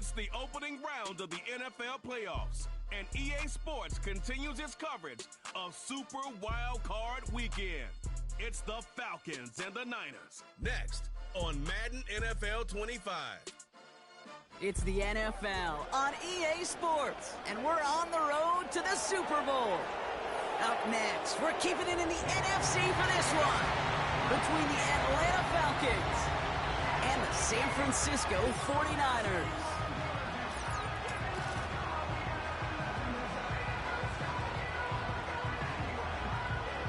It's the opening round of the NFL playoffs, and EA Sports continues its coverage of Super Wild Card Weekend. It's the Falcons and the Niners. Next on Madden NFL 25. It's the NFL on EA Sports, and we're on the road to the Super Bowl. Up next, we're keeping it in the NFC for this one, between the Atlanta Falcons and the San Francisco 49ers.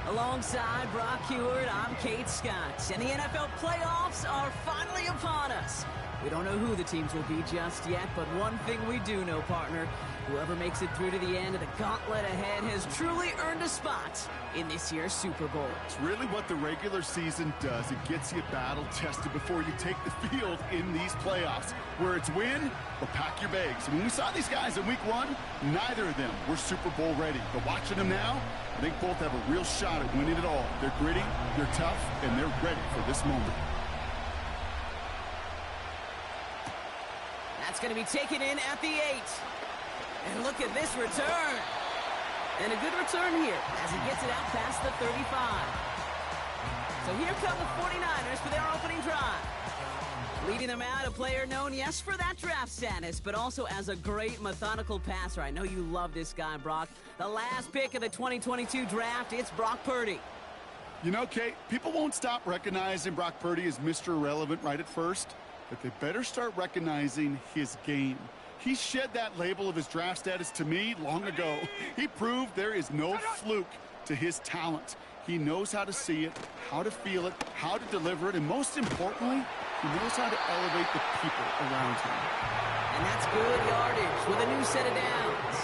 Alongside Brock Heward, I'm Kate Scott, and the NFL playoffs are finally upon us. We don't know who the teams will be just yet, but one thing we do know, partner, whoever makes it through to the end of the gauntlet ahead has truly earned a spot in this year's Super Bowl. It's really what the regular season does. It gets you battle-tested before you take the field in these playoffs, where it's win or pack your bags. When we saw these guys in Week 1, neither of them were Super Bowl ready. But watching them now, I think both have a real shot at winning it all. They're gritty, they're tough, and they're ready for this moment. That's going to be taken in at the 8. And look at this return. And a good return here as he gets it out past the 35. So here come the 49ers for their opening drive. Leading them out, a player known, yes, for that draft status, but also as a great methodical passer. I know you love this guy, Brock. The last pick of the 2022 draft, it's Brock Purdy. You know, Kate, people won't stop recognizing Brock Purdy as Mr. Irrelevant right at first, but they better start recognizing his game. He shed that label of his draft status to me long ago. He proved there is no fluke to his talent. He knows how to see it, how to feel it, how to deliver it, and most importantly, he knows how to elevate the people around him. And that's good yardage with a new set of downs.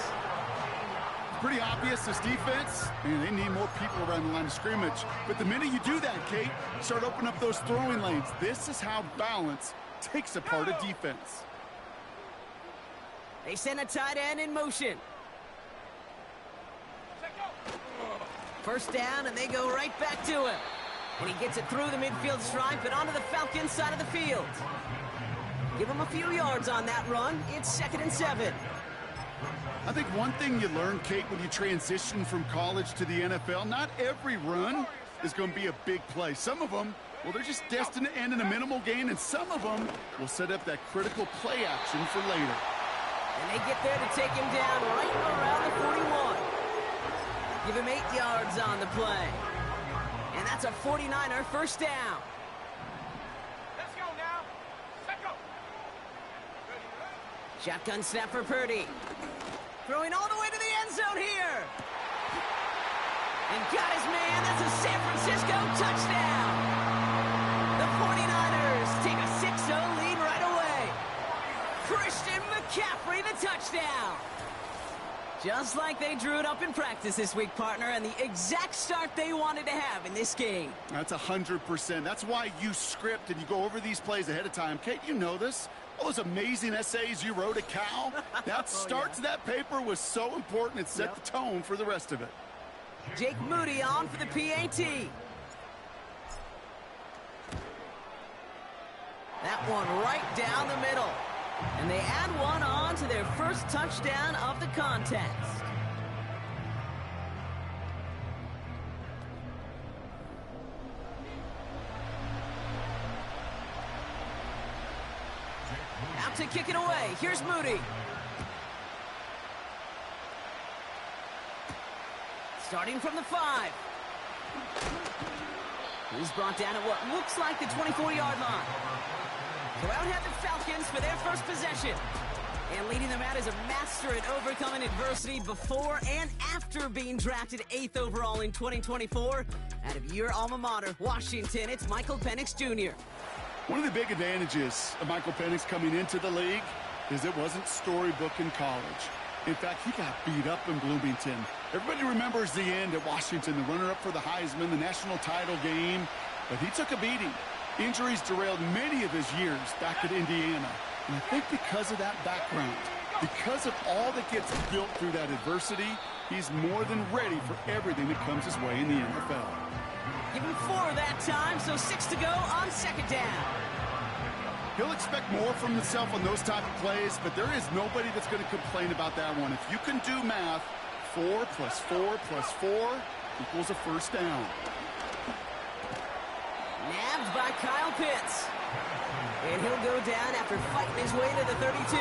It's pretty obvious this defense, they need more people around the line of scrimmage. But the minute you do that, Kate, start opening up those throwing lanes. This is how balance takes apart a defense. They send a tight end in motion. First down, and they go right back to him. And he gets it through the midfield stripe and onto the Falcons side of the field. Give him a few yards on that run. It's 2nd and 7. I think one thing you learn, Kate, when you transition from college to the NFL, not every run is going to be a big play. Some of them, well, they're just destined to end in a minimal gain, and some of them will set up that critical play action for later. And they get there to take him down right around the 41. Give him 8 yards on the play. And that's a 49er first down. Let's go now. Let's go. Shotgun snap for Purdy. Throwing all the way to the end zone here. And got his man. That's a San Francisco touchdown. The 49ers take a 6-0 lead right away. Christian McCaffrey, the touchdown. Just like they drew it up in practice this week, partner, and the exact start they wanted to have in this game. That's 100%. That's why you script and you go over these plays ahead of time. Kate, you know this. All those amazing essays you wrote at Cal, that start to that paper was so important. It set the tone for the rest of it. Jake Moody on for the PAT. That one right down the middle. And they add one on to their first touchdown of the contest. Out to kick it away. Here's Moody. Starting from the 5. He's brought down at what looks like the 24-yard line. So out have the Falcons for their first possession. And leading them out is a master at overcoming adversity before and after being drafted 8th overall in 2024. Out of your alma mater, Washington, it's Michael Penix Jr. One of the big advantages of Michael Penix coming into the league is it wasn't storybook in college. In fact, he got beat up in Bloomington. Everybody remembers the end at Washington, the runner-up for the Heisman, the national title game. But he took a beating. Injuries derailed many of his years back at Indiana. And I think because of that background, because of all that gets built through that adversity, he's more than ready for everything that comes his way in the NFL. Give him 4 that time, so 6 to go on 2nd down. He'll expect more from himself on those type of plays, but there is nobody that's going to complain about that one. If you can do math, 4 plus 4 plus 4 equals a first down. Nabbed by Kyle Pitts. And he'll go down after fighting his way to the 32.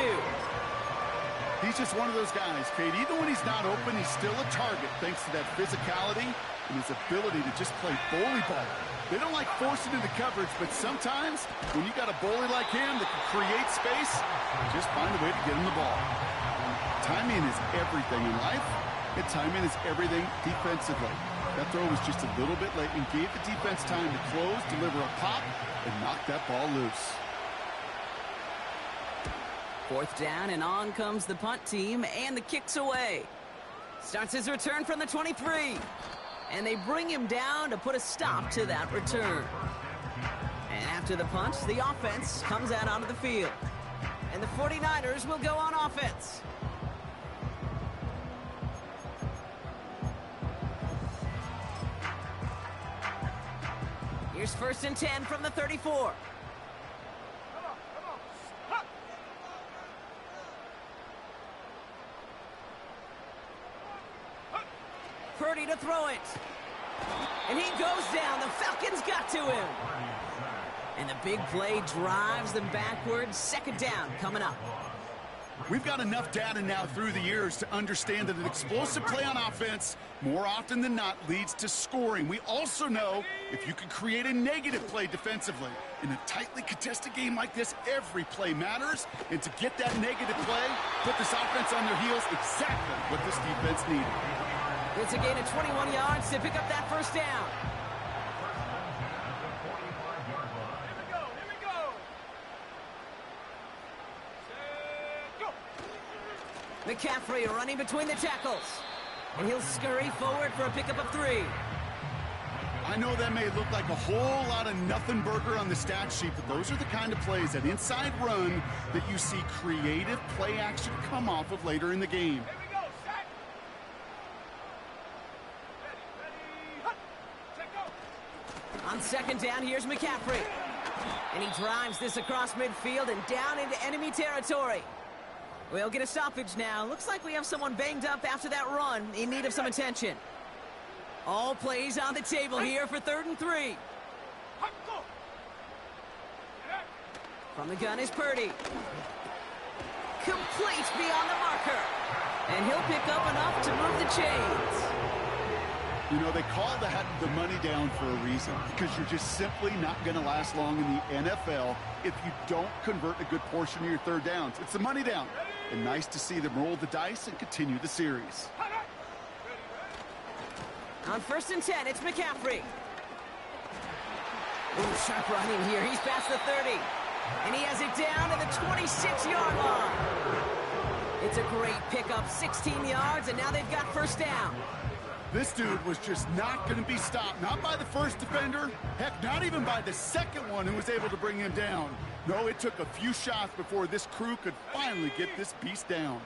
He's just one of those guys, Kate. Even when he's not open, he's still a target thanks to that physicality and his ability to just play bully ball. They don't like forcing into coverage, but sometimes when you got a bully like him that can create space, just find a way to get him the ball. Timing is everything in life, and timing is everything defensively. That throw was just a little bit late and gave the defense time to close, deliver a pop, and knock that ball loose. 4th down, and on comes the punt team, and the kick's away. Starts his return from the 23. And they bring him down to put a stop to that return. And after the punt, the offense comes out onto the field. And the 49ers will go on offense. Here's 1st and 10 from the 34. Purdy to throw it. And he goes down. The Falcons got to him. And the big play drives them backwards. 2nd down coming up. We've got enough data now through the years to understand that an explosive play on offense, more often than not, leads to scoring. We also know if you can create a negative play defensively. In a tightly contested game like this, every play matters. And to get that negative play, put this offense on their heels, exactly what this defense needed. It's a gain of 21 yards to pick up that 1st down. Here we go. McCaffrey running between the tackles. And he'll scurry forward for a pickup of 3. I know that may look like a whole lot of nothing burger on the stat sheet, but those are the kind of plays, that inside run, that you see creative play action come off of later in the game. On 2nd down, here's McCaffrey. And he drives this across midfield and down into enemy territory. We'll get a stoppage now. Looks like we have someone banged up after that run, in need of some attention. All plays on the table here for 3rd and 3. From the gun is Purdy. Complete beyond the marker. And he'll pick up enough to move the chains. You know, they call the money down for a reason, because you're just simply not going to last long in the NFL if you don't convert a good portion of your 3rd downs. It's the money down. And nice to see them roll the dice and continue the series. On 1st and 10, it's McCaffrey. Ooh, sharp running here. He's past the 30. And he has it down to the 26-yard line. It's a great pickup, 16 yards, and now they've got 1st down. This dude was just not going to be stopped. Not by the first defender. Heck, not even by the 2nd one who was able to bring him down. No, it took a few shots before this crew could finally get this beast down.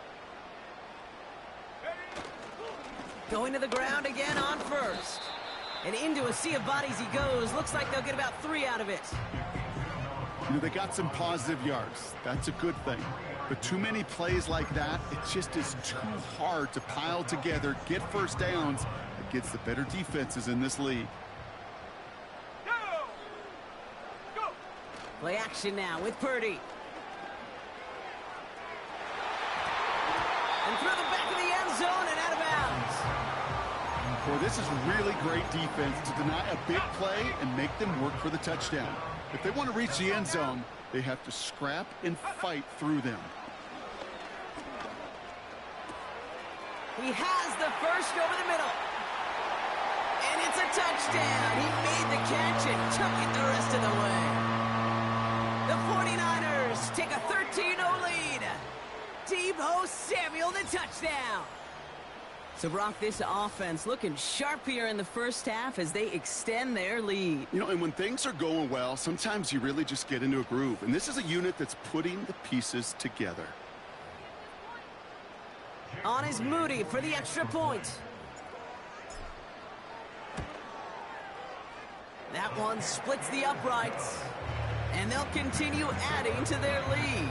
Going to the ground again on 1st. And into a sea of bodies he goes. Looks like they'll get about 3 out of it. You know, they got some positive yards. That's a good thing. But too many plays like that, it just is too hard to pile together, get 1st downs against the better defenses in this league. Go. Play action now with Purdy. And through the back of the end zone and out of bounds. Boy, this is really great defense to deny a big play and make them work for the touchdown. If they want to reach the end zone, they have to scrap and fight through them. He has the 1st over the middle. And it's a touchdown. He made the catch and took it the rest of the way. The 49ers take a 13-0 lead. Deebo Samuel, the touchdown. So, Brock, this offense looking sharp here in the 1st half as they extend their lead. You know, and when things are going well, sometimes you really just get into a groove. And this is a unit that's putting the pieces together. On is Moody for the extra point. That one splits the uprights. And they'll continue adding to their lead.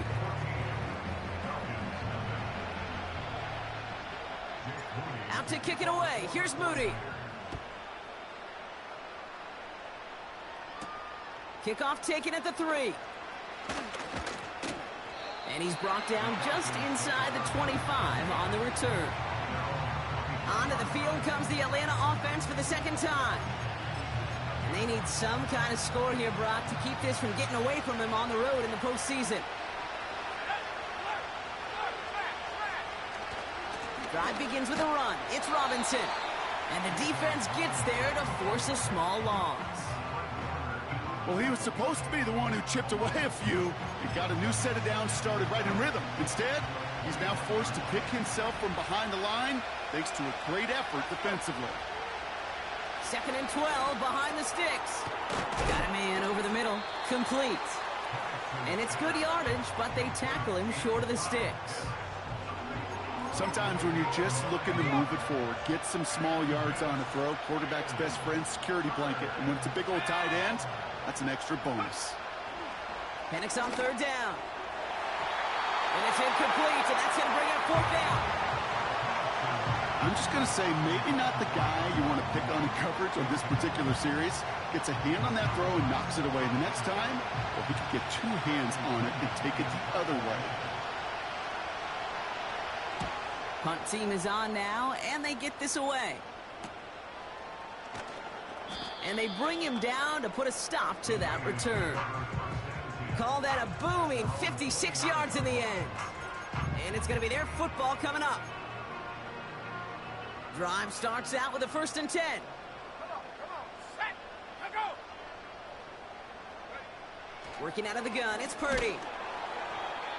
Out to kick it away. Here's Moody. Kickoff taken at the 3. And he's brought down just inside the 25 on the return. Onto the field comes the Atlanta offense for the second time. And they need some kind of score here, Brock, to keep this from getting away from them on the road in the postseason. Drive begins with a run. It's Robinson. And the defense gets there to force a small loss. Well, he was supposed to be the one who chipped away a few and got a new set of downs started right in rhythm. Instead, he's now forced to pick himself from behind the line thanks to a great effort defensively. 2nd and 12 behind the sticks. Got a man over the middle. Complete. And it's good yardage, but they tackle him short of the sticks. Sometimes when you're just looking to move it forward, get some small yards on a throw, quarterback's best friend, security blanket. And when it's a big old tight end, that's an extra bonus. Penix on 3rd down. And it's incomplete, and that's going to bring up 4th down. I'm just going to say maybe not the guy you want to pick on in coverage on this particular series. Gets a hand on that throw and knocks it away. The next time, well, he could get 2 hands on it and take it the other way. Punt team is on now, and they get this away. And they bring him down to put a stop to that return. Call that a booming 56 yards in the end. And it's going to be their football coming up. Drive starts out with a 1st and 10. Come on, set, go! Working out of the gun, it's Purdy.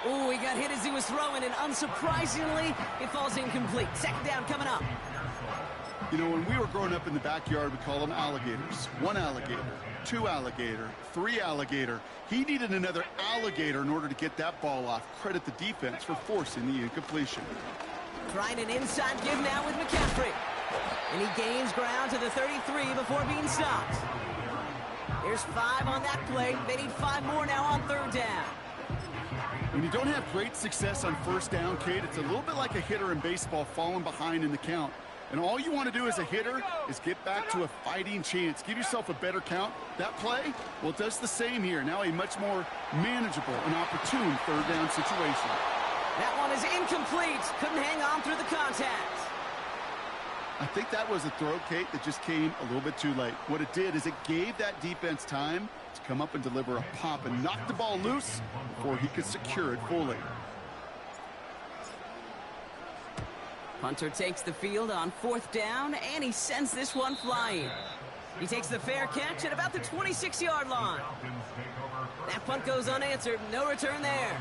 Ooh, he got hit as he was throwing, and unsurprisingly, it falls incomplete. 2nd down coming up. You know, when we were growing up in the backyard, we call them alligators. 1 alligator, 2 alligator, 3 alligator. He needed another alligator in order to get that ball off. Credit the defense for forcing the incompletion. Trying an inside give now with McCaffrey. And he gains ground to the 33 before being stopped. There's 5 on that play. They need 5 more now on 3rd down. When you don't have great success on 1st down, Kate, it's a little bit like a hitter in baseball falling behind in the count. And all you want to do as a hitter is get back to a fighting chance. Give yourself a better count. That play, well, it does the same here. Now a much more manageable and opportune 3rd down situation. That one is incomplete. Couldn't hang on through the contact. I think that was a throw, Kate, that just came a little bit too late. What it did is it gave that defense time to come up and deliver a pop and knock the ball loose before he could secure it fully. Punter takes the field on 4th down, and he sends this one flying. He takes the fair catch at about the 26-yard line. That punt goes unanswered. No return there.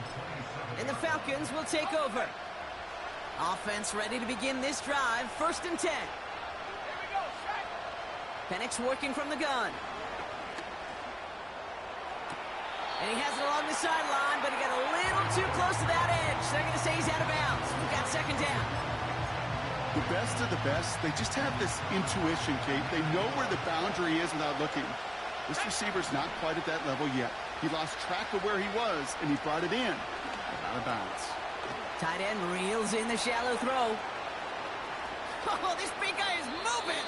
And the Falcons will take over. Offense ready to begin this drive. 1st and 10. Penix working from the gun. And he has it along the sideline, but he got a little too close to that edge. They're going to say he's out of bounds. We've got 2nd down. The best of the best, they just have this intuition, Kate. They know where the boundary is without looking. This receiver's not quite at that level yet. He lost track of where he was, and he brought it in. Out of bounds. Tight end reels in the shallow throw. Oh, this big guy is moving.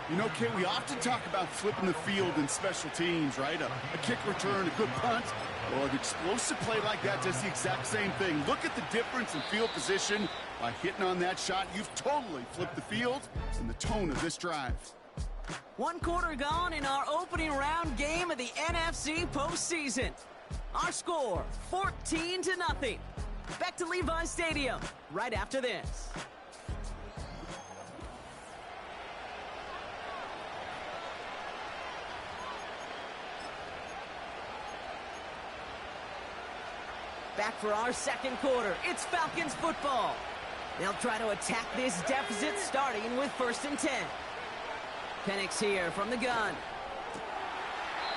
You know, Kate, we often talk about flipping the field in special teams, right? A kick return, a good punt. Well, an explosive play like that does the exact same thing. Look at the difference in field position. By hitting on that shot, you've totally flipped the field and the tone of this drive. 1 quarter gone in our opening round game of the NFC postseason. Our score, 14-0. Back to Levi Stadium right after this. Back for our 2nd quarter. It's Falcons football. They'll try to attack this deficit starting with 1st and 10. Penix here from the gun.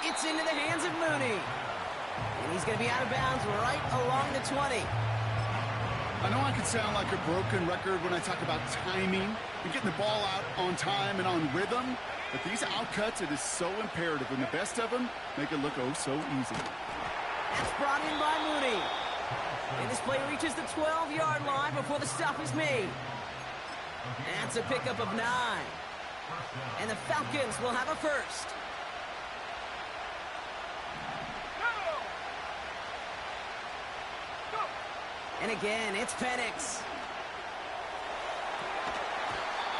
It's into the hands of Mooney. And he's going to be out of bounds right along the 20. I know I can sound like a broken record when I talk about timing and getting the ball out on time and on rhythm, But these outcuts, it is so imperative, and the best of them make it look oh so easy. That's brought in by Mooney. And this play reaches the 12-yard line before the stop is made. That's a pickup of 9. And the Falcons will have a first. And again, it's Penix.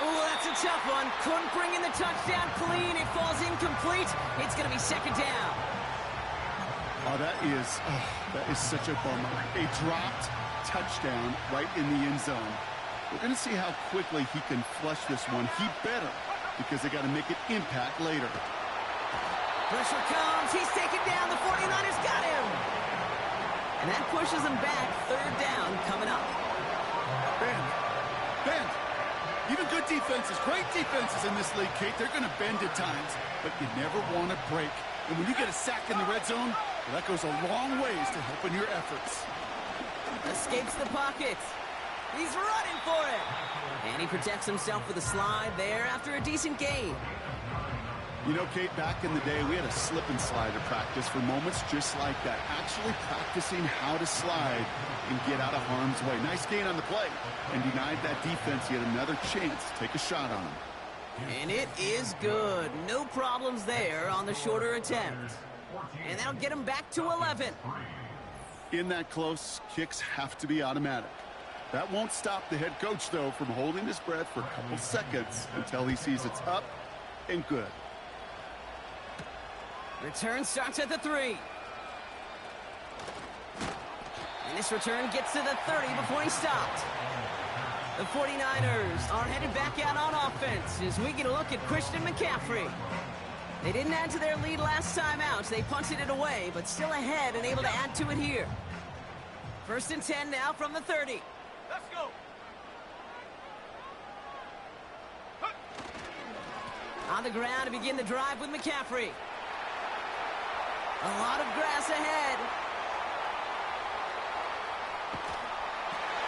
Oh, that's a tough one. Couldn't bring in the touchdown clean. It falls incomplete. It's going to be second down. Oh, that is such a bummer. A dropped touchdown right in the end zone. We're going to see how quickly he can flush this one. He better, because they got to make it impact later. Pressure comes. He's taken down. The 49ers got him. And that pushes him back. Third down coming up. Bend. Even good defenses, great defenses in this league, Kate, they're going to bend at times, but you never want to break. And when you get a sack in the red zone, well, that goes a long ways to helping your efforts. Escapes the pocket. He's running for it. And he protects himself with a slide there after a decent gain. You know, Kate, back in the day, we had a slip and slide to practice for moments just like that. Actually practicing how to slide and get out of harm's way. Nice gain on the play. And denied that defense yet another chance to take a shot on him. And it is good. No problems there on the shorter attempt. And that'll get him back to 11. In that close, kicks have to be automatic. That won't stop the head coach, though, from holding his breath for a couple seconds until he sees it's up and good. Return starts at the 3. And this return gets to the 30 before he stopped. The 49ers are headed back out on offense as we get a look at Christian McCaffrey. They didn't add to their lead last time out. They punted it away, but still ahead and able to add to it here. First and 10 now from the 30. Let's go. On the ground to begin the drive with McCaffrey. A lot of grass ahead.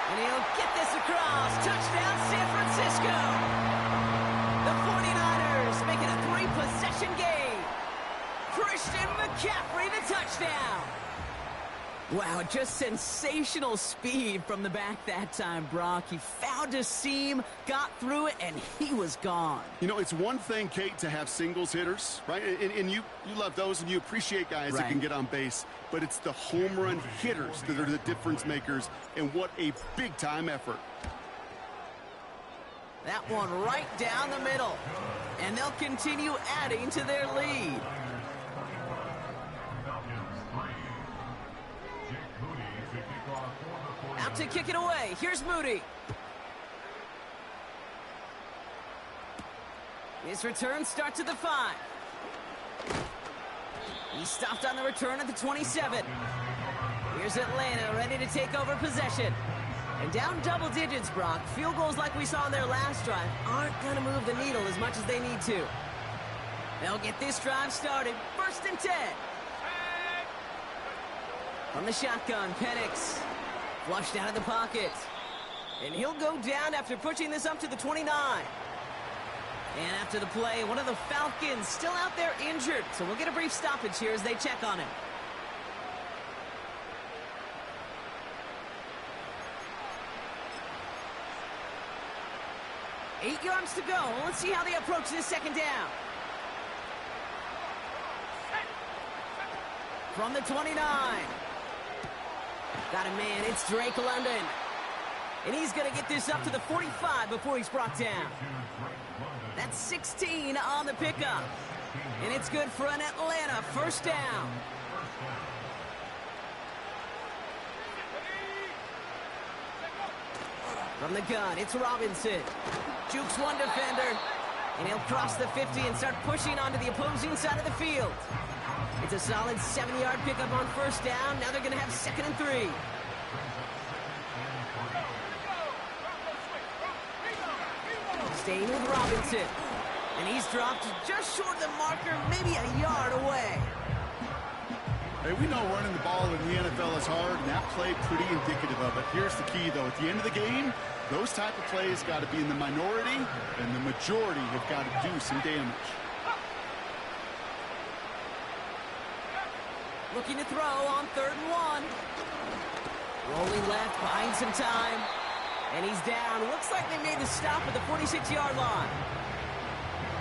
And he'll get this across. Touchdown, San Francisco. The 49ers make it a 3-possession game. Christian McCaffrey, the touchdown. Wow, just sensational speed from the back that time, Brock. He found a seam, got through it, and he was gone. You know, it's one thing, Kate, to have singles hitters, right? And you love those, and you appreciate guys that can get on base. But it's the home run hitters that are the difference makers, and what a big-time effort. That one right down the middle. And they'll continue adding to their lead. Out to kick it away. Here's Moody. His return starts at the 5. He stopped on the return at the 27. Here's Atlanta ready to take over possession. And down double digits, Brock. Field goals like we saw in their last drive aren't going to move the needle as much as they need to. They'll get this drive started. First and 10. From the shotgun, Penix. Flushed out of the pocket. And he'll go down after pushing this up to the 29. And after the play, one of the Falcons still out there injured. So we'll get a brief stoppage here as they check on him. Eight yards to go. Let's see how they approach this second down. From the 29. Got a man. It's Drake London. And he's going to get this up to the 45 before he's brought down. That's 16 on the pickup. And it's good for an Atlanta first down. From the gun, it's Robinson. Jukes one defender. And he'll cross the 50 and start pushing onto the opposing side of the field. It's a solid 7-yard pickup on first down. Now they're going to have 2nd and 3. Staying with Robinson. And he's dropped just short of the marker, maybe a yard away. Hey, we know running the ball in the NFL is hard, and that play pretty indicative of it. Here's the key, though. At the end of the game, those type of plays got to be in the minority, and the majority have got to do some damage. Looking to throw on 3rd and 1. Rolling left, buying some time. And he's down. Looks like they made the stop at the 46-yard line.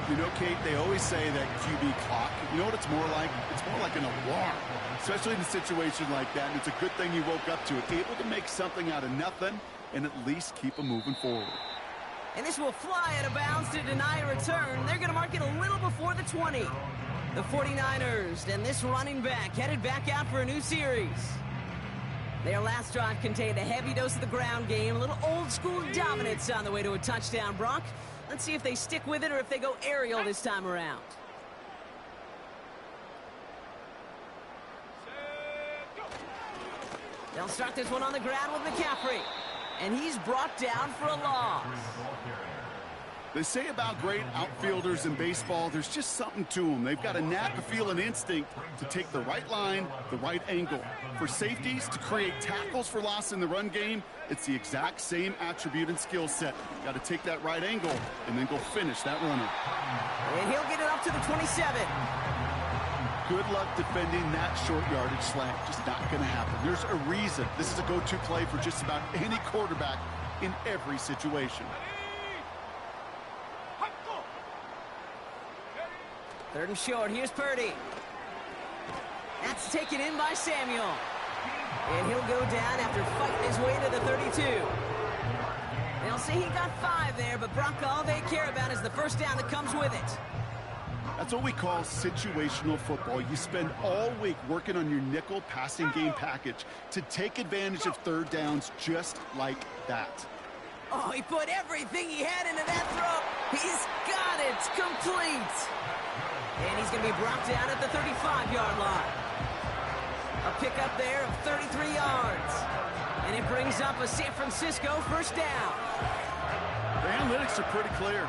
You know, Kate, they always say that QB clock, you know what it's more like? It's more like an alarm, especially in a situation like that. And it's a good thing you woke up to it, able to make something out of nothing and at least keep them moving forward. And this will fly out of bounds to deny a return. They're going to mark it a little before the 20. The 49ers and this running back headed back out for a new series. Their last drive contained a heavy dose of the ground game, a little old-school dominance on the way to a touchdown, Brock. Let's see if they stick with it or if they go aerial this time around. They'll start this one on the ground with McCaffrey. And he's brought down for a loss. They say about great outfielders in baseball, there's just something to them. They've got a knack, a feel, and instinct to take the right line, the right angle. For safeties, to create tackles for loss in the run game, it's the exact same attribute and skill set. Got to take that right angle and then go finish that runner. And he'll get it up to the 27. Good luck defending that short yardage slant. Just not going to happen. There's a reason this is a go-to play for just about any quarterback in every situation. 3rd and short. Here's Purdy. That's taken in by Samuel. And he'll go down after fighting his way to the 32. They'll say he got 5 there, but Brock, all they care about is the first down that comes with it. That's what we call situational football. You spend all week working on your nickel passing game package to take advantage of 3rd downs just like that. Oh, he put everything he had into that throw. He's got it complete. And he's going to be brought down at the 35-yard line. A pickup there of 33 yards. And it brings up a San Francisco first down. The analytics are pretty clear.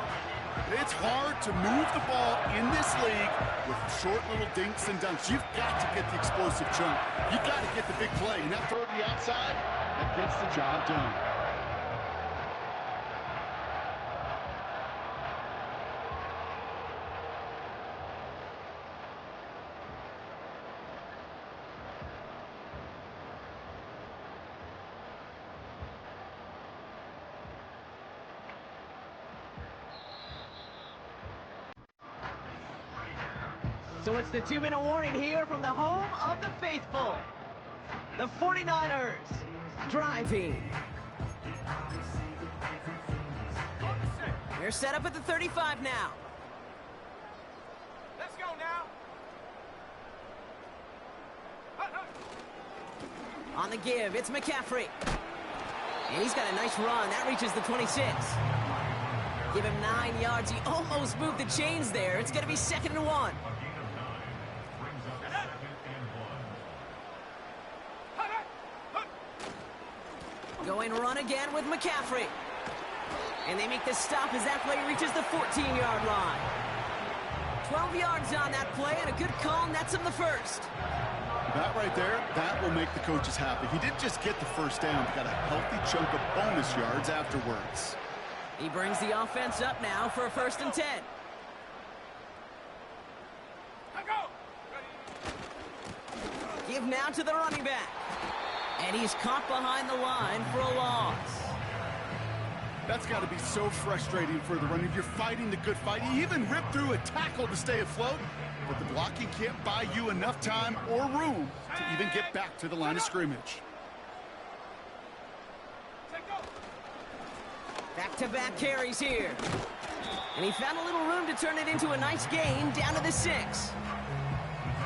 It's hard to move the ball in this league with short little dinks and dunks. You've got to get the explosive chunk. You've got to get the big play. And that throw to the outside, that gets the job done. So it's the 2-minute warning here from the home of the faithful. The 49ers driving. They're set up at the 35 now. Let's go now. On the give, it's McCaffrey. And he's got a nice run. That reaches the 26. Give him 9 yards. He almost moved the chains there. It's going to be 2nd and 1. Going run again with McCaffrey. And they make the stop as that play reaches the 14-yard line. 12 yards on that play, and a good call nets him the first. That right there, that will make the coaches happy. He didn't just get the first down, he got a healthy chunk of bonus yards afterwards. He brings the offense up now for a 1st and 10. Give now to the running back. And he's caught behind the line for a loss. That's got to be so frustrating for the runner. You're fighting the good fight. You even ripped through a tackle to stay afloat, but the blocking can't buy you enough time or room to even get back to the line of scrimmage. Back-to-back carries here. And he found a little room to turn it into a nice gain down to the 6.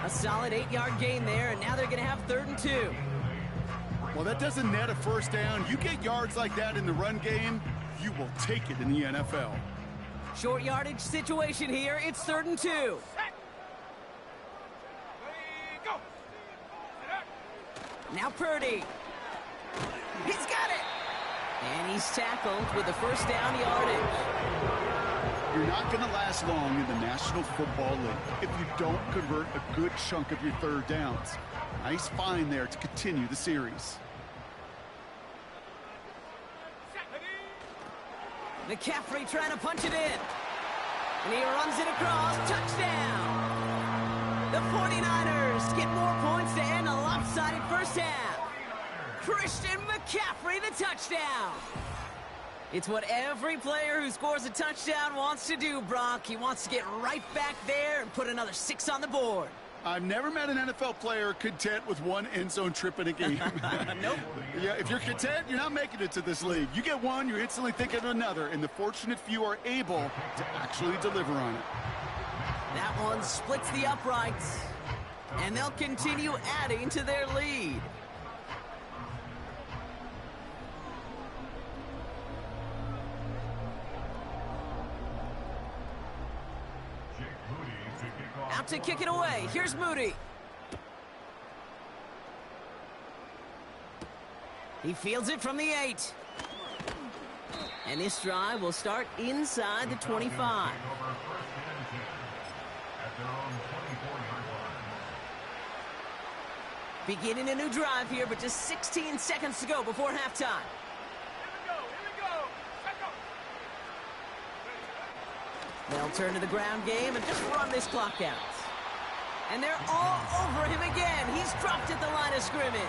A solid 8-yard gain there, and now they're going to have 3rd and 2. Well, that doesn't net a first down. You get yards like that in the run game, you will take it in the NFL. Short yardage situation here. It's 3rd and 2. Now Purdy. He's got it. And he's tackled with the first down yardage. You're not going to last long in the National Football League if you don't convert a good chunk of your 3rd downs. Nice find there to continue the series. McCaffrey trying to punch it in. And he runs it across. Touchdown! The The 49ers get more points to end a lopsided first half. Christian McCaffrey, the touchdown. It's what every player who scores a touchdown wants to do, Brock. He wants to get right back there and put another 6 on the board. I've never met an NFL player content with one end zone trip in a game. Nope. Yeah, if you're content, you're not making it to this league. You get one, you're instantly thinking of another, and the fortunate few are able to actually deliver on it. That one splits the uprights, and they'll continue adding to their lead. Out to kick it away. Here's Moody. He fields it from the 8. And this drive will start inside the 25. Beginning a new drive here, but just 16 seconds to go before halftime. They'll turn to the ground game and just run this clock out. And they're all over him again. He's dropped at the line of scrimmage.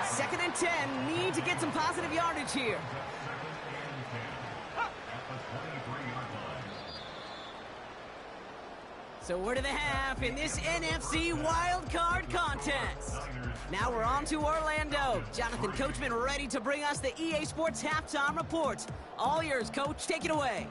2nd and 10. Need to get some positive yardage here. So we're to the half in this NFC wildcard contest. Now we're on to Orlando. Jonathan Coachman ready to bring us the EA Sports halftime report. All yours, Coach. Take it away.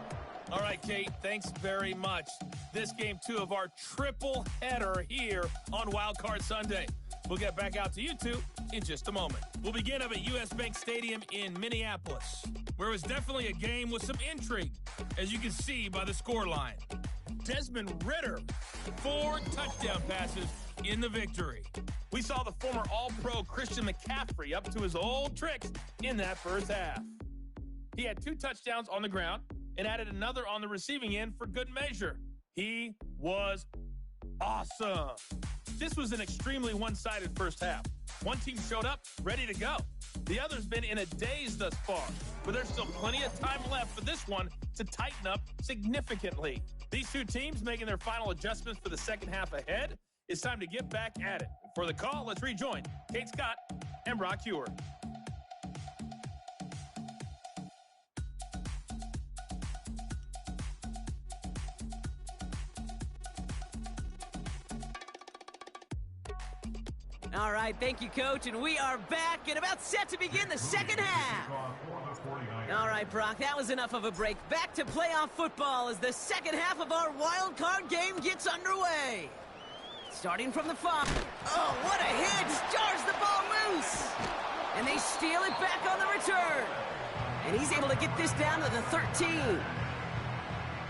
All right, Kate, thanks very much. This game 2 of our triple header here on Wildcard Sunday. We'll get back out to you two in just a moment. We'll begin up at US Bank Stadium in Minneapolis, where it was definitely a game with some intrigue, as you can see by the scoreline. Desmond Ridder, 4 touchdown passes in the victory. We saw the former All-Pro Christian McCaffrey up to his old tricks in that first half. He had 2 touchdowns on the ground and added another on the receiving end for good measure. He was awesome. This was an extremely one-sided first half. One team showed up, ready to go. The other's been in a daze thus far, but there's still plenty of time left for this one to tighten up significantly. These 2 teams making their final adjustments for the second half ahead. It's time to get back at it. For the call, let's rejoin Kate Scott and Brock Hewer. All right, thank you, Coach, and we are back and about set to begin the second half. All right, Brock, that was enough of a break. Back to playoff football as the second half of our wild card game gets underway. Starting from the 5. Oh, what a hit! Jars the ball loose! And they steal it back on the return. And he's able to get this down to the 13.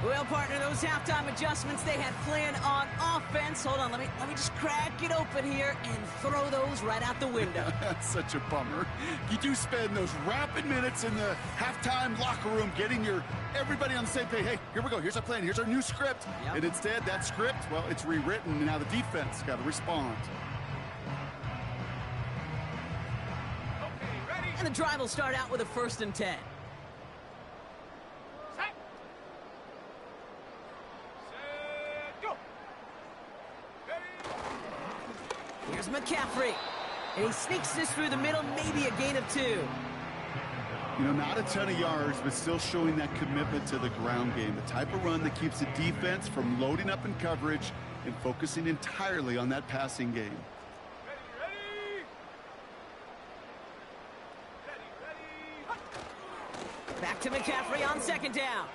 Well, partner, those halftime adjustments they had planned on offense. Hold on, let me just crack it open here and throw those right out the window. That's such a bummer. You do spend those rapid minutes in the halftime locker room getting everybody on the same page. Hey, here we go. Here's our plan. Here's our new script. Yep. And instead, that script, well, it's rewritten, and now the defense got to respond. Okay, ready? And the drive will start out with a 1st and 10. Here's McCaffrey, and he sneaks this through the middle, maybe a gain of 2. You know, not a ton of yards, but still showing that commitment to the ground game. The type of run that keeps the defense from loading up in coverage and focusing entirely on that passing game. Back to McCaffrey on 2nd down.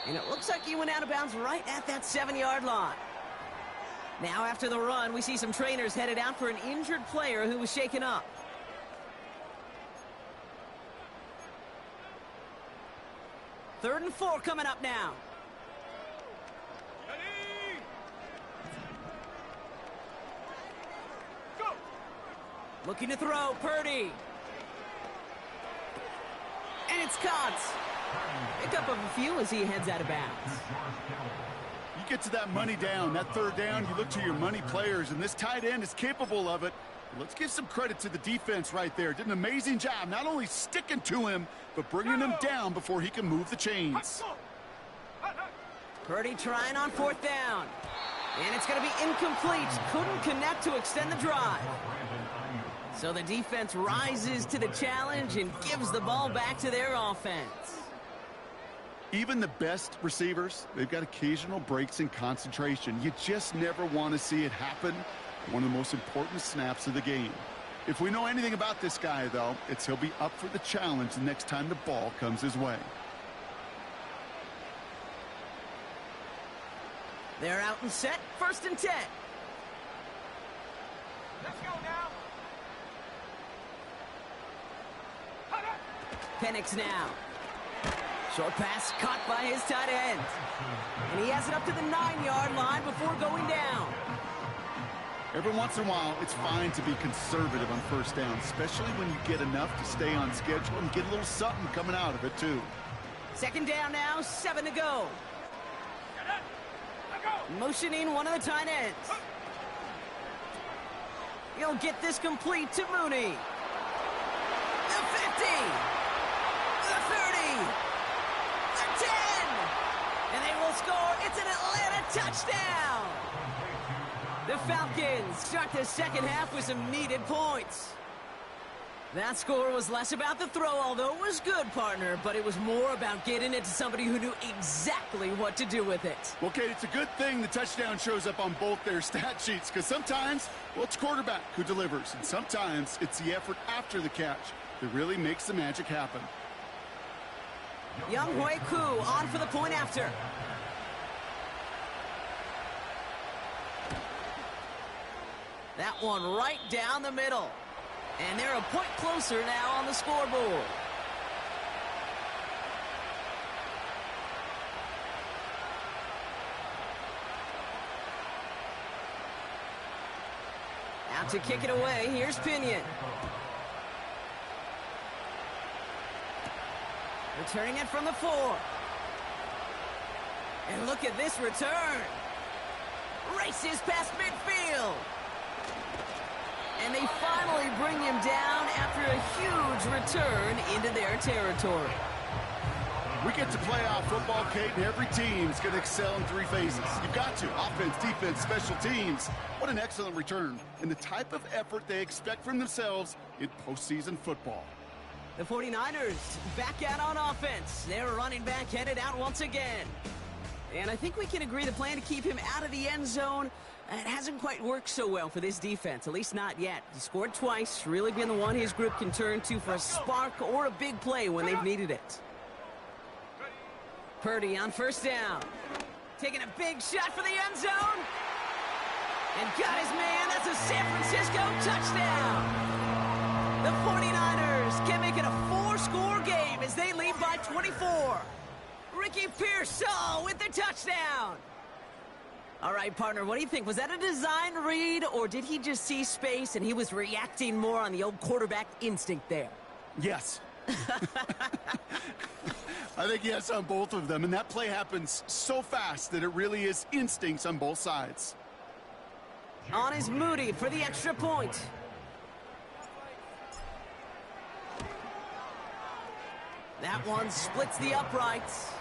And it looks like he went out of bounds right at that 7-yard line. Now after the run, we see some trainers headed out for an injured player who was shaken up. Third and 4 coming up now. Ready? Go! Looking to throw, Purdy. And it's caught. Pick up of a few as he heads out of bounds. You get to that money down, that 3rd down, you look to your money players, and this tight end is capable of it. Let's give some credit to the defense right there. Did an amazing job, not only sticking to him, but bringing him down before he can move the chains. Purdy trying on 4th down. And it's going to be incomplete. Couldn't connect to extend the drive. So the defense rises to the challenge and gives the ball back to their offense. Even the best receivers, they've got occasional breaks in concentration. You just never want to see it happen. One of the most important snaps of the game. If we know anything about this guy, though, it's he'll be up for the challenge the next time the ball comes his way. They're out and set. 1st and 10. Let's go now. Penix now. Short pass caught by his tight end. And he has it up to the 9-yard line before going down. Every once in a while, it's fine to be conservative on 1st down, especially when you get enough to stay on schedule and get a little something coming out of it, too. 2nd down now, 7 to go. Motioning one of the tight ends. He'll get this complete to Mooney. The 50. The 30. The 10. And they will score. It's an Atlanta touchdown. The Falcons start the second half with some needed points. That score was less about the throw, although it was good, partner, but it was more about getting it to somebody who knew exactly what to do with it. Well, Kate, it's a good thing the touchdown shows up on both their stat sheets, because sometimes, well, it's quarterback who delivers, and sometimes it's the effort after the catch that really makes the magic happen. Younghoe Koo on for the point after. That one right down the middle. And they're a point closer now on the scoreboard. Out to kick it away, here's Pinion. Returning it from the 4. And look at this return. Races past midfield. And they finally bring him down after a huge return into their territory. We get to playoff football, Kate, and every team's going to excel in 3 phases. You've got to. Offense, defense, special teams. What an excellent return. And the type of effort they expect from themselves in postseason football. The 49ers back out on offense. Their running back headed out once again. And I think we can agree the plan to keep him out of the end zone, it hasn't quite worked so well for this defense, at least not yet. He scored twice, really been the one his group can turn to for a spark or a big play when they've needed it. Purdy on 1st down. Taking a big shot for the end zone. And got his man. That's a San Francisco touchdown. The 49ers can make it a 4-score game as they lead by 24. Ricky Pearsall with the touchdown. All right, partner, what do you think? Was that a design read, or did he just see space and he was reacting more on the old quarterback instinct there? Yes. I think yes on both of them, and that play happens so fast that it really is instincts on both sides. On is Moody for the extra point. That one splits the uprights.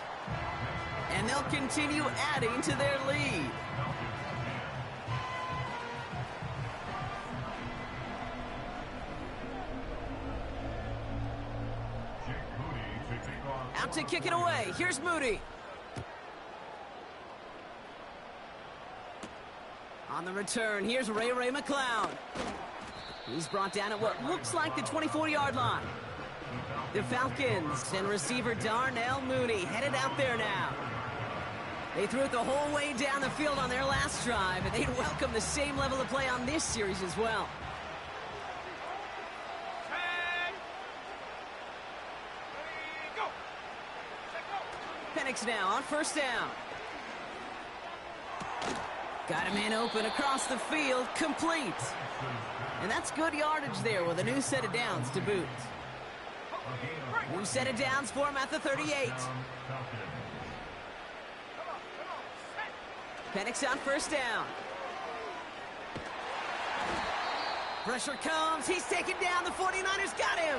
And they'll continue adding to their lead. Out to kick it away. Here's Moody. On the return, here's Ray McCloud. He's brought down at what looks like the 24-yard line. The Falcons and receiver Darnell Mooney headed out there now. They threw it the whole way down the field on their last drive, and they'd welcome the same level of play on this series as well. Penix now on 1st down. Got him in open across the field, complete. And that's good yardage there with a new set of downs to boot. New set of downs for him at the 38. Penix on 1st down. Pressure comes. He's taken down. The 49ers got him.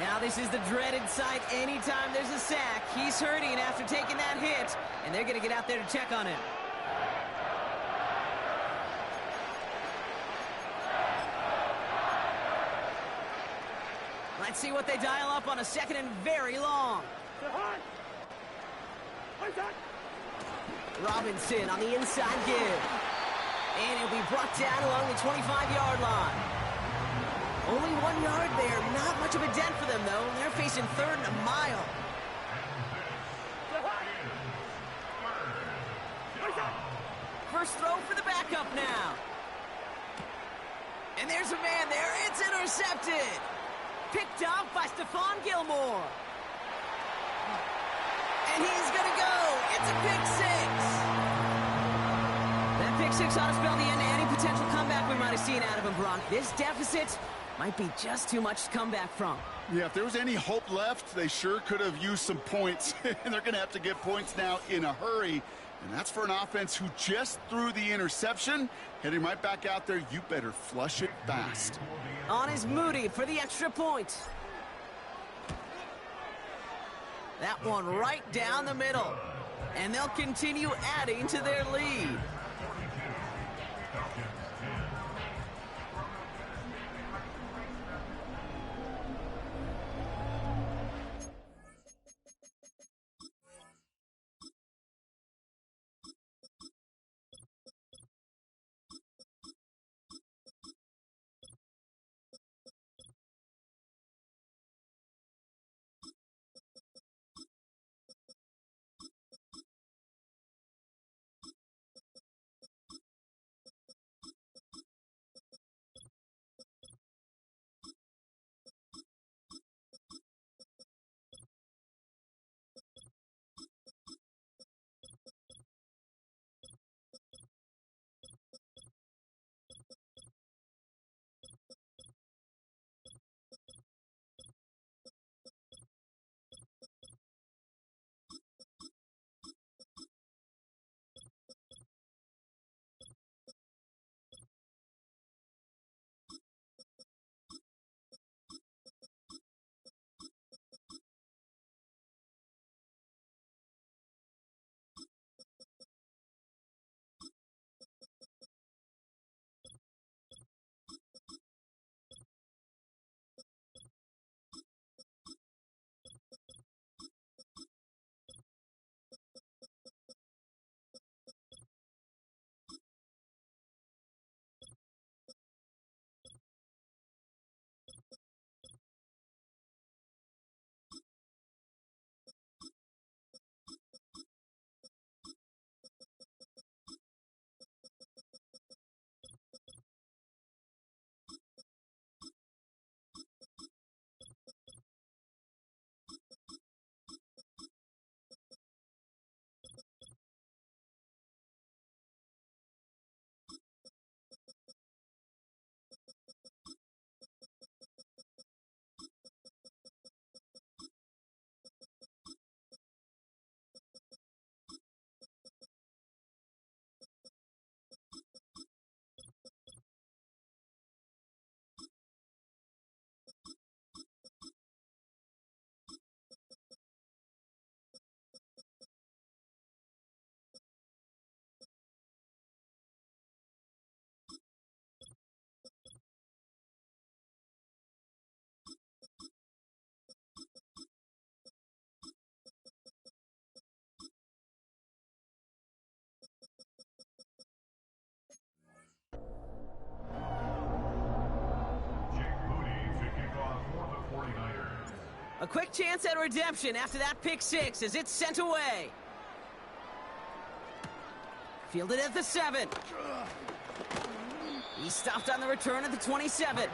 Now this is the dreaded sight anytime there's a sack. He's hurting after taking that hit, and they're going to get out there to check on him. Let's see what they dial up on a second and very long. Robinson on the inside give. And he'll be brought down along the 25-yard line. Only 1 yard there. Not much of a dent for them, though. They're facing third and a mile. First throw for the backup now. And there's a man there. It's intercepted. Picked up by Stephon Gilmore. And he's going to go. It's a pick six. That pick six ought to spell the end to any potential comeback we might have seen out of him, Bronk. This deficit might be just too much to come back from. Yeah, if there was any hope left, they sure could have used some points. And they're going to have to get points now in a hurry. And that's for an offense who just threw the interception. Heading right back out there, you better flush it fast. On is Moody for the extra point. That one right down the middle. And they'll continue adding to their lead. A quick chance at redemption after that pick six as it's sent away. Fielded at the 7. He stopped on the return at the 27.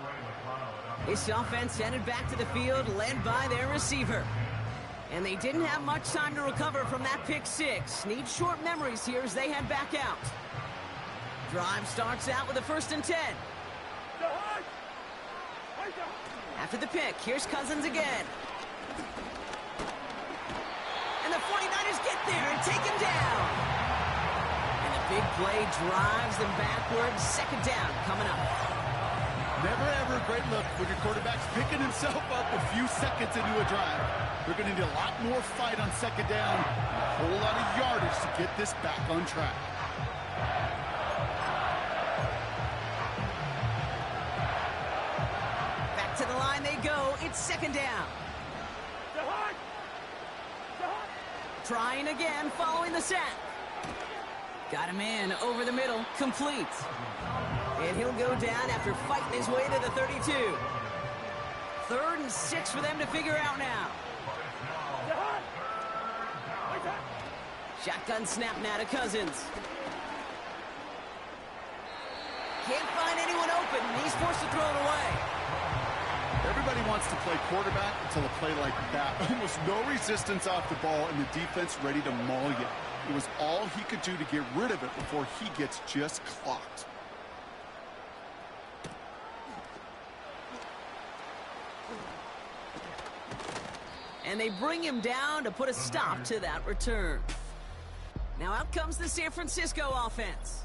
This offense headed back to the field, led by their receiver. And they didn't have much time to recover from that pick six. Need short memories here as they head back out. Drive starts out with a 1st and 10. After the pick, here's Cousins again. And the 49ers get there and take him down. And a big play drives them backwards. 2nd down coming up. Never ever great look when your quarterback's picking himself up a few seconds into a drive. They're going to need a lot more fight on second down, and a whole lot of yardage to get this back on track. Back to the line they go. It's second down. Trying again, following the sack. Got him in, over the middle, complete. And he'll go down after fighting his way to the 32. 3rd and 6 for them to figure out now. Shotgun snap now to Cousins. Can't find anyone open, and he's forced to throw it away. Everybody wants to play quarterback until a play like that. Almost no resistance off the ball, and the defense ready to maul you. It was all he could do to get rid of it before he gets just clocked. And they bring him down to put a stop to that return. Now out comes the San Francisco offense.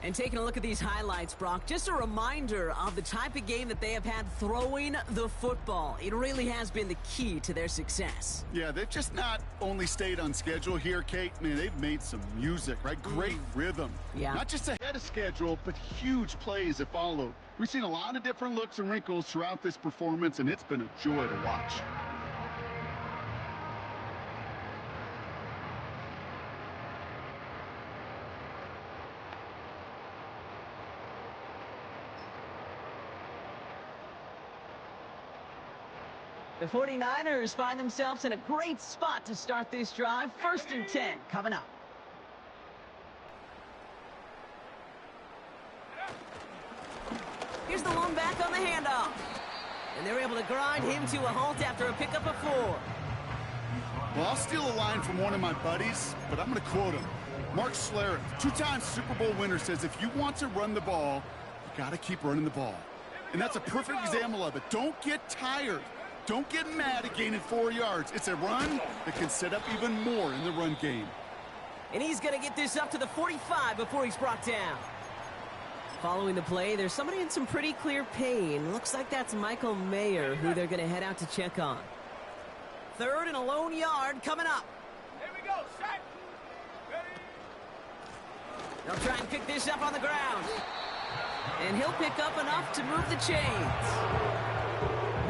And taking a look at these highlights, Brock, just a reminder of the type of game that they have had throwing the football. It really has been the key to their success. Yeah, they've just not only stayed on schedule here, Kate. Man, they've made some music, right? Great rhythm. Yeah. Not just ahead of schedule, but huge plays that follow. We've seen a lot of different looks and wrinkles throughout this performance, and it's been a joy to watch. The 49ers find themselves in a great spot to start this drive. 1st and 10 coming up. Here's the one back on the handoff. And they're able to grind him to a halt after a pickup of 4. Well, I'll steal a line from one of my buddies, but I'm going to quote him. Mark Schlereth, 2-time Super Bowl winner, says if you want to run the ball, you got to keep running the ball. And that's a perfect example of it. Don't get tired. Don't get mad at gaining 4 yards. It's a run that can set up even more in the run game. And he's going to get this up to the 45 before he's brought down. Following the play, there's somebody in some pretty clear pain. Looks like that's Michael Mayer, who they're going to head out to check on. 3rd and a lone yard coming up. Here we go, set. Ready. They'll try and pick this up on the ground. And he'll pick up enough to move the chains.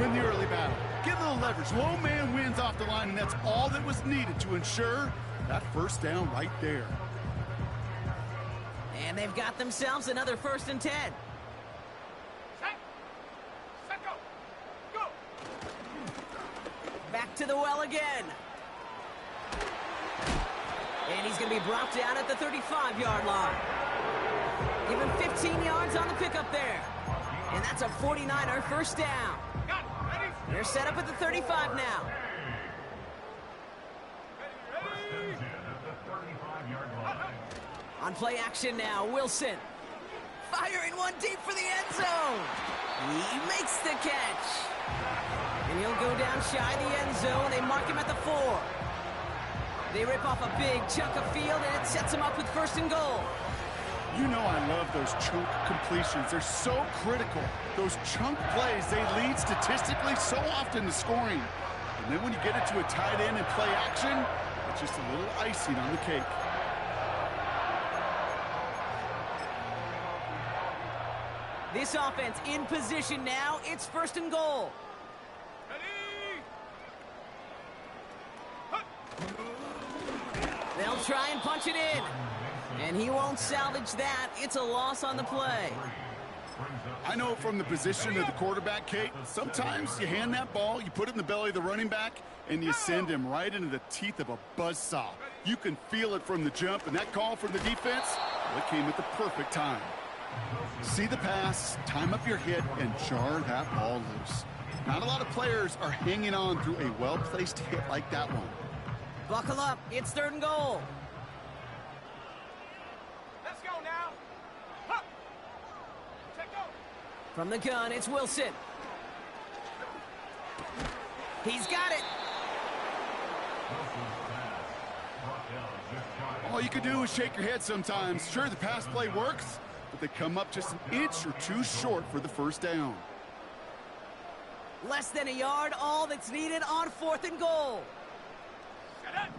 Win the early battle. Get a little leverage. Low man wins off the line, and that's all that was needed to ensure that 1st down right there. And they've got themselves another 1st and 10. Set. Set, go. Go. Back to the well again. And he's going to be brought down at the 35-yard line. Give him 15 yards on the pickup there. And that's a 49er 1st down. Got it. Ready. They're set up at the 35 now. Ready. On play action now, Wilson. Firing one deep for the end zone. He makes the catch. And he'll go down shy of the end zone. They mark him at the 4. They rip off a big chunk of field, and it sets him up with 1st and goal. You know I love those chunk completions. They're so critical. Those chunk plays, they lead statistically so often to scoring. And then when you get it to a tight end and play action, it's just a little icing on the cake. This offense in position now. It's 1st and goal. Ready. They'll try and punch it in. And he won't salvage that. It's a loss on the play. I know from the position of the quarterback, Kate, sometimes you hand that ball, you put it in the belly of the running back, and you send him right into the teeth of a buzzsaw. You can feel it from the jump, and that call from the defense, well, it came at the perfect time. See the pass, time up your hit, and jar that ball loose. Not a lot of players are hanging on through a well-placed hit like that one. Buckle up. It's 3rd and goal. Let's go now. Huh. Check go. From the gun, it's Wilson. He's got it. All you can do is shake your head sometimes. Sure, the pass play works, but they come up just an inch or two short for the 1st down. Less than a yard, all that's needed on 4th and goal. Set it.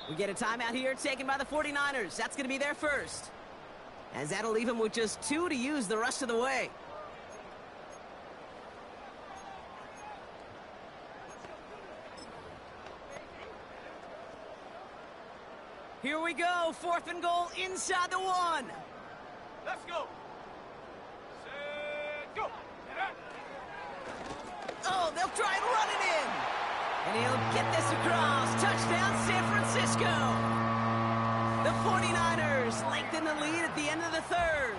We get a timeout here taken by the 49ers. That's going to be their first, as that'll leave them with just 2 to use the rest of the way. Here we go, 4th and goal inside the 1. Let's go. Set, go. Oh, they'll try and run it in. And he'll get this across. Touchdown, San Francisco. The 49ers lengthen the lead at the end of the 3rd.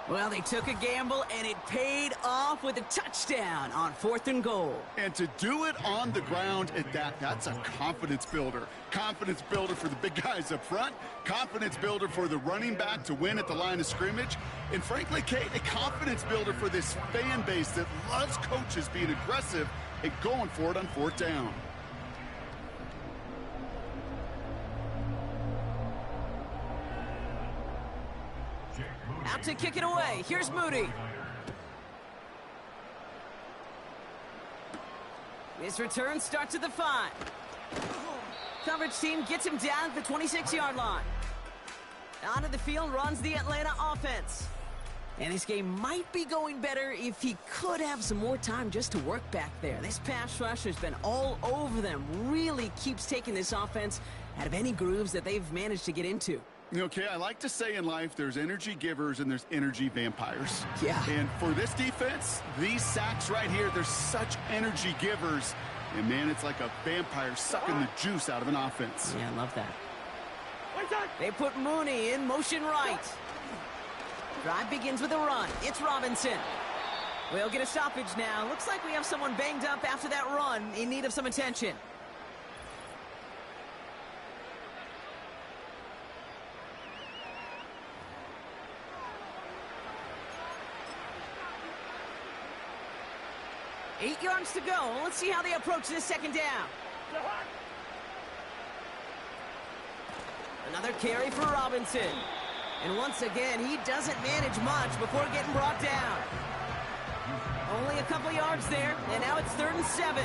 Well, they took a gamble, and it paid off with a touchdown on 4th and goal. And to do it on the ground at that, that's a confidence builder. Confidence builder for the big guys up front. Confidence builder for the running back to win at the line of scrimmage. And frankly, Kate, a confidence builder for this fan base that loves coaches being aggressive and going for it on 4th down. Out to kick it away. Here's Moody. His return starts at the 5. Coverage team gets him down at the 26-yard line. Onto the field runs the Atlanta offense. And this game might be going better if he could have some more time just to work back there. This pass rush has been all over them. Really keeps taking this offense out of any grooves that they've managed to get into. Okay, I like to say in life there's energy givers and there's energy vampires. Yeah. And for this defense, these sacks right here, they're such energy givers. And, man, it's like a vampire sucking the juice out of an offense. Yeah, I love that. They put Mooney in motion right. Drive begins with a run. It's Robinson. We'll get a stoppage now. Looks like we have someone banged up after that run in need of some attention. Eight yards to go. Let's see how they approach this 2nd down. Another carry for Robinson. And once again, he doesn't manage much before getting brought down. Only a couple yards there, and now it's 3rd and 7.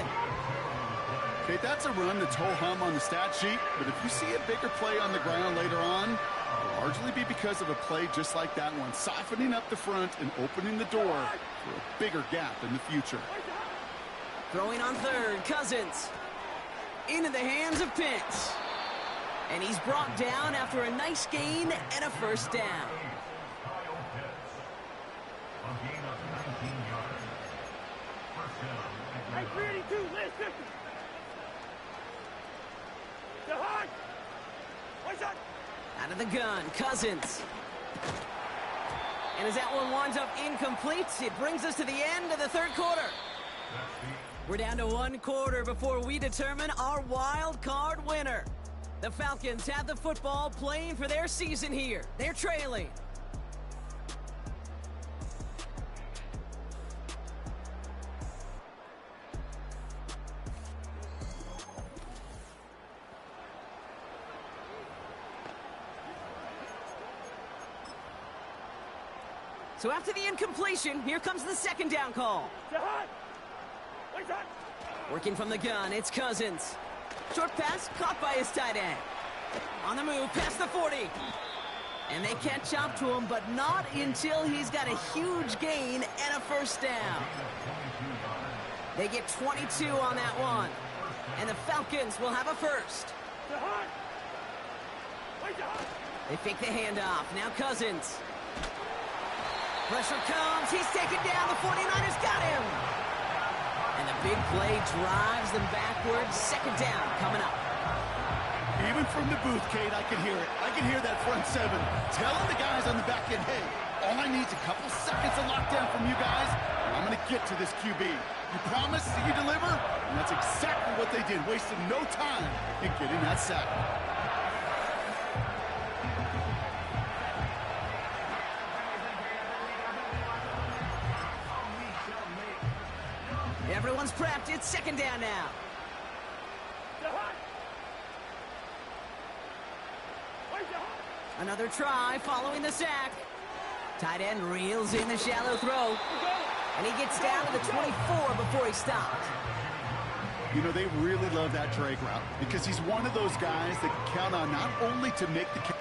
Okay, that's a run that's ho-hum on the stat sheet, but if you see a bigger play on the ground later on, it'll largely be because of a play just like that one, softening up the front and opening the door for a bigger gap in the future. Throwing on 3rd, Cousins. Into the hands of Pitts. And he's brought down after a nice gain and a 1st down. Out of the gun, Cousins. And as that one winds up incomplete, it brings us to the end of the 3rd quarter. We're down to 1 quarter before we determine our wild card winner. The Falcons have the football, playing for their season here. They're trailing. So after the incompletion, here comes the 2nd down call. Working from the gun, it's Cousins. Short pass caught by his tight end. On the move, past the 40. And they catch up to him, but not until he's got a huge gain and a 1st down. They get 22 on that one. And the Falcons will have a 1st. They fake the handoff. Now Cousins. Pressure comes. He's taken down. The 49ers got him. And the big play drives them backwards. 2nd down coming up. Even from the booth, Kate, I can hear it. I can hear that front 7 telling the guys on the back end, hey, all I need is a couple seconds of lockdown from you guys, and I'm going to get to this QB. You promise that you deliver? And that's exactly what they did, wasting no time in getting that sack. Everyone's prepped. It's 2nd down now. Another try following the sack. Tight end reels in the shallow throw. And he gets down to the 24 before he stopped. You know, they really love that drag route because he's one of those guys that can count on not only to make the catch.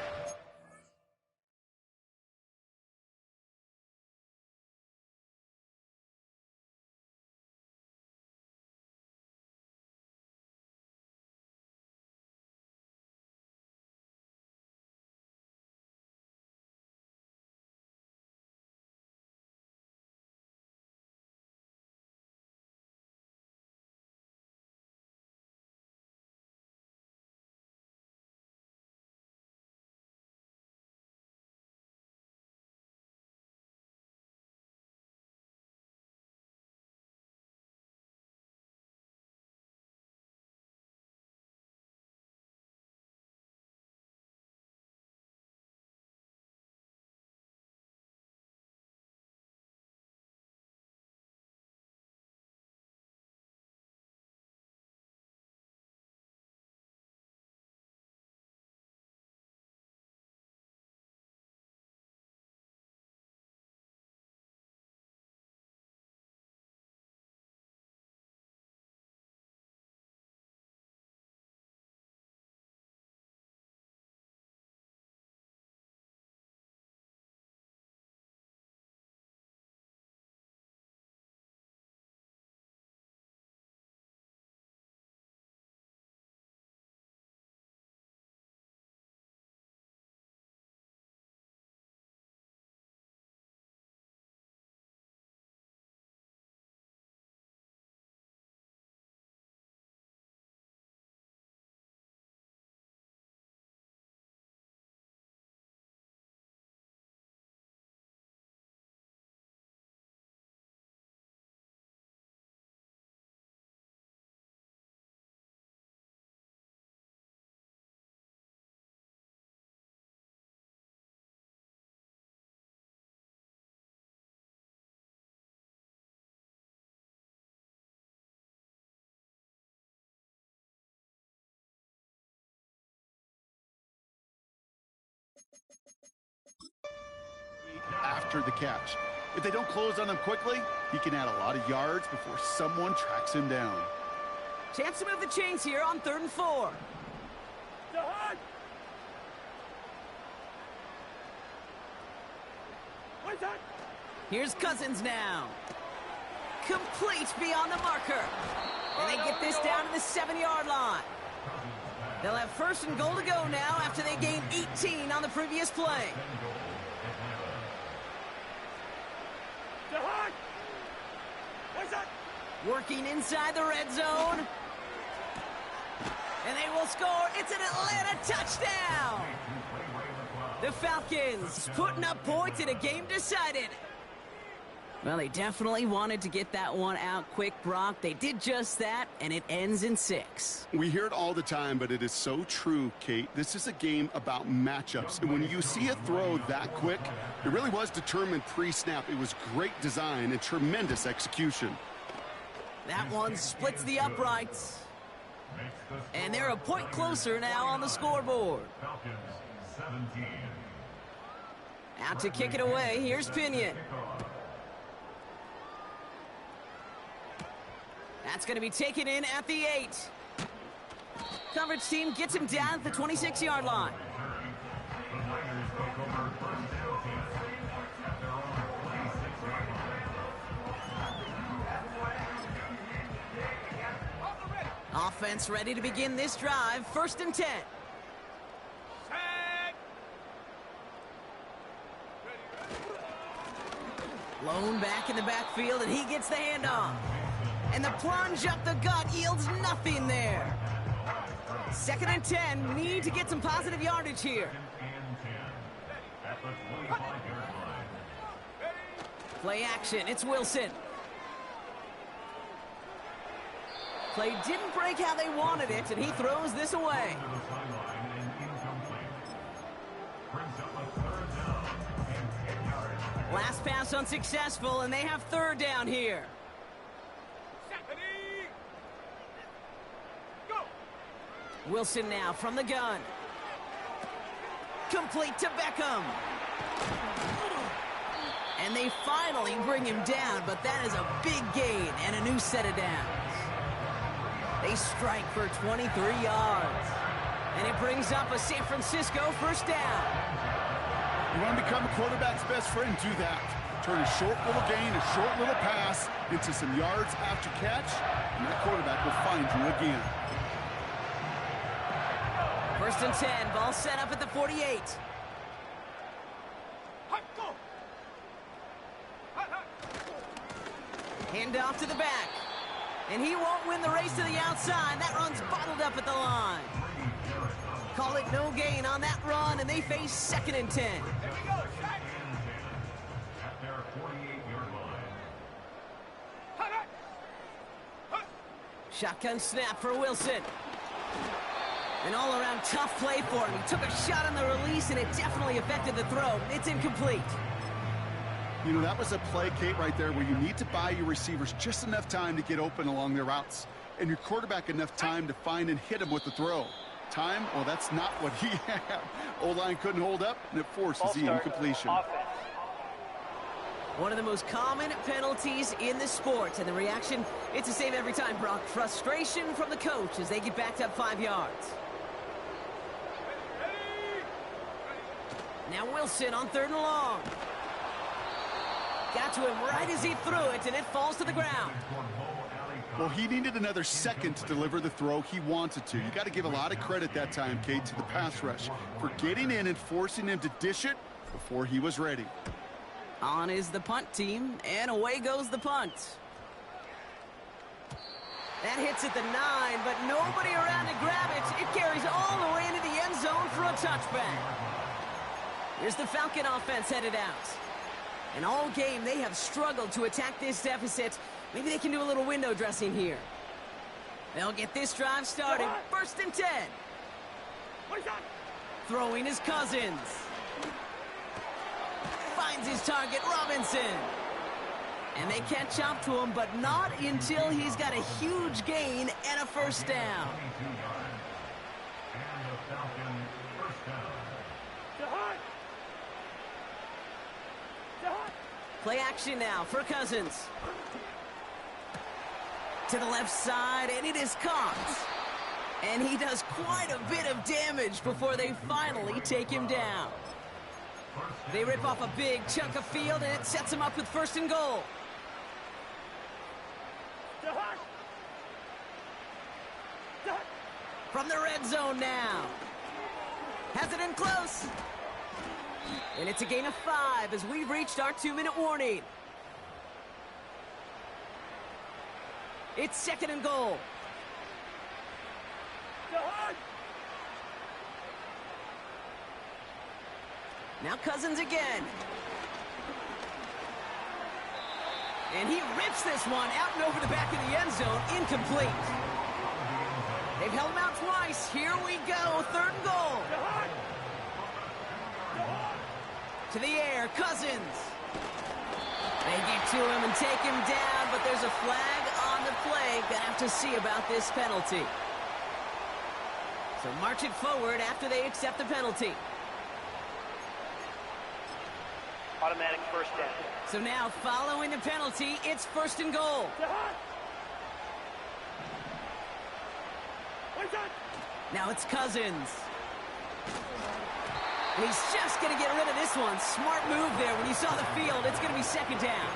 After the catch. If they don't close on him quickly, he can add a lot of yards before someone tracks him down. Chance to move the chains here on 3rd and 4. Here's Cousins now. Complete beyond the marker. And they get this down to the 7-yard line. They'll have 1st and goal to go now after they gained 18 on the previous play. Working inside the red zone. And they will score. It's an Atlanta touchdown. The Falcons putting up points in a game decided. Well, they definitely wanted to get that one out quick, Brock. They did just that, and it ends in 6. We hear it all the time, but it is so true, Kate. This is a game about matchups. And when you see a throw that quick, it really was determined pre-snap. It was great design and tremendous execution. That one splits the uprights. And they're a point closer now on the scoreboard. Out to kick it away. Here's Pinion. That's going to be taken in at the 8. Coverage team gets him down at the 26-yard line. Offense ready to begin this drive. 1st and 10. Lone back in the backfield, and he gets the handoff. And the plunge up the gut yields nothing there. 2nd and 10. Need to get some positive yardage here. Play action. It's Wilson. Play didn't break how they wanted it, and he throws this away. Last pass unsuccessful, and they have 3rd down here. Wilson now from the gun. Complete to Beckham. And they finally bring him down, but that is a big gain and a new set of downs. They strike for 23 yards. And it brings up a San Francisco first down. You want to become a quarterback's best friend? Do that. Turn a short little gain, a short little pass into some yards after catch, and that quarterback will find you again. First and 10, ball set up at the 48. Hand off to the back. And he won't win the race to the outside. That run's bottled up at the line. Call it no gain on that run, and they face second and 10. Shotgun snap for Wilson. An all-around tough play for him. He took a shot on the release, and it definitely affected the throw. It's incomplete. You know, that was a play, Kate, right there, where you need to buy your receivers just enough time to get open along their routes, and your quarterback enough time to find and hit him with the throw. Time? Well, that's not what he had. O-line couldn't hold up, and it forces the incompletion. One of the most common penalties in the sport, and the reaction, it's the same every time, Brock. Frustration from the coach as they get backed up 5 yards. Now Wilson on 3rd and long. Got to him right as he threw it, and it falls to the ground. Well, he needed another second to deliver the throw he wanted to. You got to give a lot of credit that time, Kate, to the pass rush for getting in and forcing him to dish it before he was ready. On is the punt team, and away goes the punt. That hits at the 9, but nobody around to grab it. It carries all the way into the end zone for a touchback. Here's the Falcon offense headed out. And all game, they have struggled to attack this deficit. Maybe they can do a little window dressing here. They'll get this drive started. First and 10. Throwing his Cousins. Finds his target, Robinson. And they catch up to him, but not until he's got a huge gain and a first down. Play action now for Cousins. To the left side, and it is caught. And he does quite a bit of damage before they finally take him down. They rip off a big chunk of field, and it sets him up with 1st and goal. From the red zone now. Has it in close. And it's a gain of 5 as we've reached our 2-minute warning. It's 2nd and goal. Now Cousins again. And he rips this one out and over the back of the end zone. Incomplete. They've held him out twice. Here we go. 3rd and goal. To the air, Cousins. They get to him and take him down, but there's a flag on the play. Gonna have to see about this penalty. So march it forward after they accept the penalty. Automatic first down. So now, following the penalty, it's 1st and goal. Now it's Cousins. And he's just going to get rid of this one. Smart move there. When you saw the field, it's going to be 2nd down.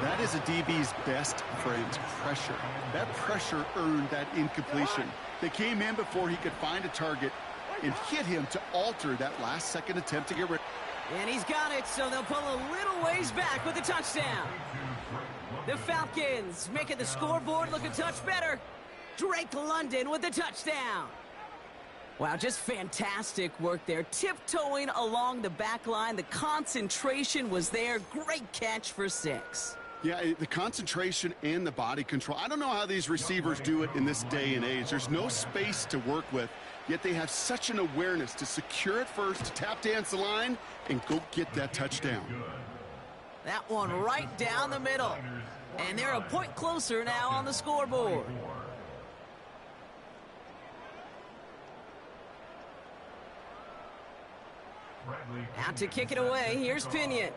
That is a DB's best friend, pressure. That pressure earned that incompletion. They came in before he could find a target and hit him to alter that last-second attempt to get rid. And he's got it, so they'll pull a little ways back with a touchdown. The Falcons making the scoreboard look a touch better. Drake London with the touchdown. Wow, just fantastic work there. Tiptoeing along the back line. The concentration was there. Great catch for 6. Yeah, the concentration and the body control. I don't know how these receivers do it in this day and age. There's no space to work with, yet they have such an awareness to secure it first, to tap dance the line, and go get that touchdown. That one right down the middle. And they're a point closer now on the scoreboard. Out to kick it away, here's Pinion.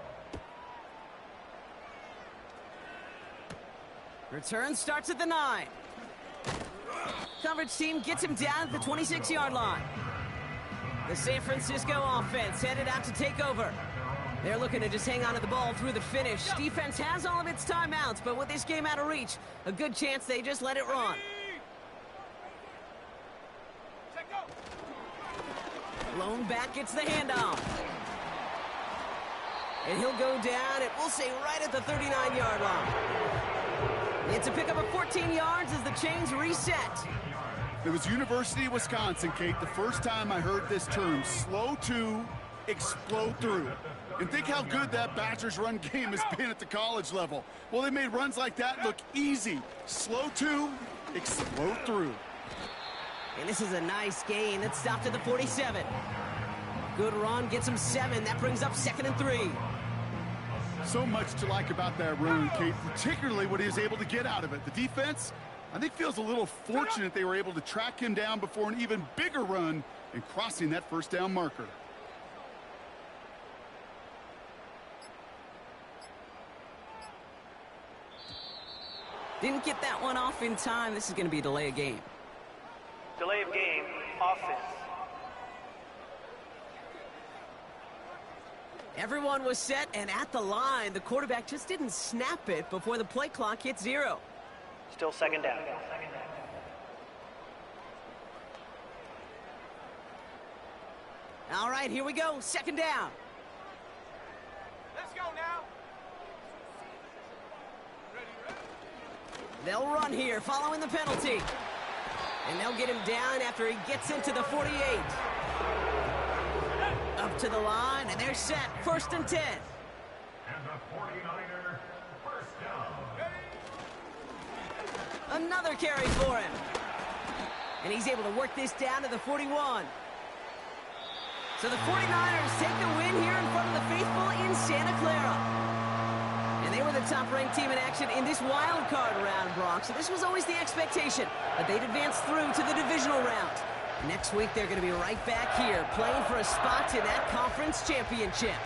Return starts at the 9. Coverage team gets him down at the 26-yard line. The San Francisco offense headed out to take over. They're looking to just hang on to the ball through the finish. Defense has all of its timeouts, but with this game out of reach, a good chance they just let it run. Lone back gets the handoff. And he'll go down, and we'll say right at the 39-yard line. It's a pickup of 14 yards as the chains reset. It was University of Wisconsin, Kate, the first time I heard this term, slow to explode through. And think how good that Badgers run game has been at the college level. Well, they made runs like that look easy. Slow to explode through. And this is a nice gain. It stopped at the 47. Good run, gets him 7. That brings up 2nd and 3. So much to like about that run, Kate, particularly what he was able to get out of it. The defense, I think, feels a little fortunate they were able to track him down before an even bigger run and crossing that first down marker. Didn't get that one off in time. This is going to be a delay of game. Delay of game, offense. Everyone was set and at the line. The quarterback just didn't snap it before the play clock hit 0. Still 2nd down. All right, here we go. 2nd down. Let's go now. They'll run here following the penalty. And they'll get him down after he gets into the 48. Up to the line, and they're set. 1st and 10. And the 49er, first down. Another carry for him. And he's able to work this down to the 41. So the 49ers take the win here in front of the faithful in Santa Clara. And they were the top-ranked team in action in this wild card round, Brock. So this was always the expectation, that they'd advance through to the divisional round. Next week, they're going to be right back here, playing for a spot in that conference championship.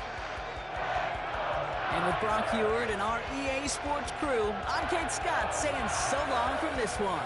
And with Brock Heward and our EA Sports crew, I'm Kate Scott saying so long from this one.